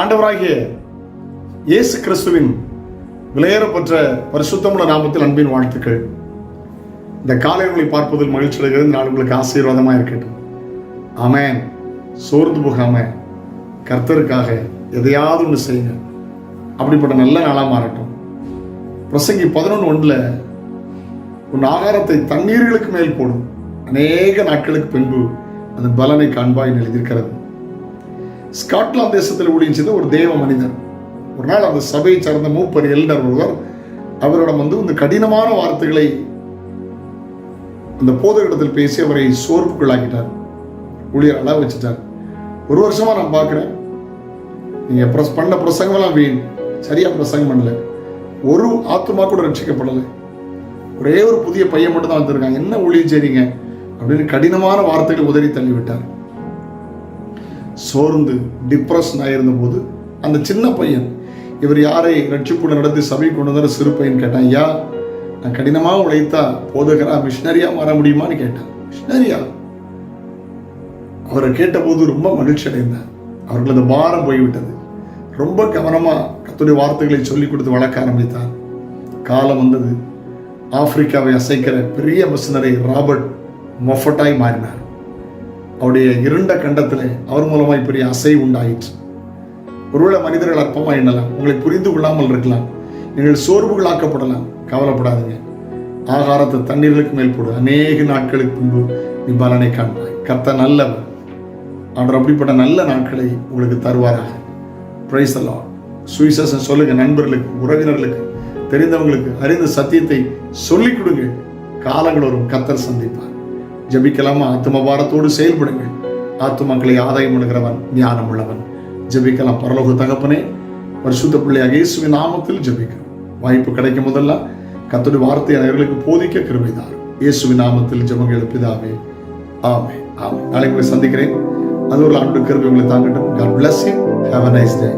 ஆண்டவராகிய இயேசு கிறிஸ்துவின் விலையேறப்பெற்ற பரிசுத்தமுள்ள நாமத்தில் அன்பின் வாழ்த்துக்கள். இந்த காலைகளை பார்ப்பதில் மகிழ்ச்சி அடைகிறது. நாள் உங்களுக்கு ஆசீர்வாதமாக இருக்கட்டும். ஆமென். சோர்ந்து போகாம கர்த்தருக்காக எதையாவது ஒன்று செய்யுங்க. அப்படிப்பட்ட நல்ல நாளாக மாறட்டும். பிரசங்கி 11:1 உன் ஆகாரத்தை தண்ணீர்களுக்கு மேல் போடும், அநேக நாட்களுக்கு பின்பு அதன் பலனை காண்பாய் எழுதியிருக்கிறது. ஸ்காட்லாந்து தேசத்தில் ஊழியம் செய்த ஒரு தேவ மனிதர் ஒரு நாள் அந்த சபையை சார்ந்த மூப்பர் எல்டர் ஒருவர் அவரிடம் இந்த கடினமான வார்த்தைகளை அந்த போதகத்தில் பேசி அவரை சோர்வுக்குள்ளாக்கிட்டார். ஊழியர் அளவு வச்சுட்டார். ஒரு வருஷமா நான் பார்க்குறேன், நீங்க பண்ண பிரசங்கமெல்லாம் வீண், சரியா பிரசங்கம் பண்ணல, ஒரு ஆத்துமா கூட ரட்சிக்கப்படலை, ஒரே ஒரு புதிய பையன் மட்டும் தான் வந்திருக்காங்க, என்ன ஊழியம் செய்றீங்க அப்படின்னு கடினமான வார்த்தைகளை உதறி தள்ளிவிட்டார். சோர்ந்து டிப்ரெஷன் ஆயிருந்த போது அந்த சின்ன பையன் இவர் யாரை ரட்சிப்புடன் நடத்தி சபை கொண்டு வந்தார் சிறு பையன் கேட்டான், ஐயா நான் கடினமாக உழைத்தா போதகரா மிஷினரியா மாற முடியுமான்னு கேட்டான். மிஷினரியா? அவரை கேட்டபோது ரொம்ப மகிழ்ச்சி அடைந்தார். அவர்கள் அந்த பாரம் போய்விட்டது. ரொம்ப கவனமா கர்த்தருடைய வார்த்தைகளை சொல்லிக் கொடுத்து வளர்க்க ஆரம்பித்தார். காலம் வந்தது. ஆப்பிரிக்காவை அசைக்கிற பெரிய மிஷினரி ராபர்ட் மொஃபட்டாய் மாறினார். அவருடைய இருண்ட கண்டத்தில் அவர் மூலமாய் பெரிய அசை உண்டாயிற்று. ஒருவேளை மனிதர்கள் அற்பமா எண்ணலாம், உங்களை புரிந்து கொள்ளாமல் இருக்கலாம், நீங்கள் சோர்வுகளாக்கப்படலாம். கவலைப்படாதீங்க. ஆகாரத்தை தண்ணீர்களுக்கு மேல் போடு, அநேக நாட்களுக்கு முன்பு நீ பலனை காண்பாய். கர்த்தர் நல்லவர். அவர் அப்படிப்பட்ட நல்ல நாட்களை உங்களுக்கு தருவாராக. Praise the Lord. சுவிசேஷம் சொல்லுங்க, நண்பர்களுக்கு, உறவினர்களுக்கு, தெரிந்தவங்களுக்கு அறிந்த சத்தியத்தை சொல்லிக் கொடுங்க. காலங்கள் வரும், கர்த்தர் சந்திப்பார். ஜபிக்கலாமா? ஆத்தும பாரத்தோடு செயல்படுங்கள். ஆத்துமக்களை ஆதாயம் பண்ணுகிறவன் ஞானம் உள்ளவன். ஜபிக்கலாம். பரலோக தகப்பனே, பரிசுத்த பிள்ளையாக இயேசுவின் நாமத்தில் ஜபிக்கிறோம். வாய்ப்பு கிடைக்கும் போதெல்லாம் கர்த்தருடைய வார்த்தையை அவர்களுக்கு போதிக்க கிருபைதார். இயேசுவின் நாமத்தில் ஜெபங்கள் எழுப்பிதாவே. ஆமென். ஆமென். நாளைக்கு உங்களை சந்திக்கிறேன். அது ஒரு ஆண்டு கிருபை உங்களை தாங்கட்டும். God bless you. Have a nice day.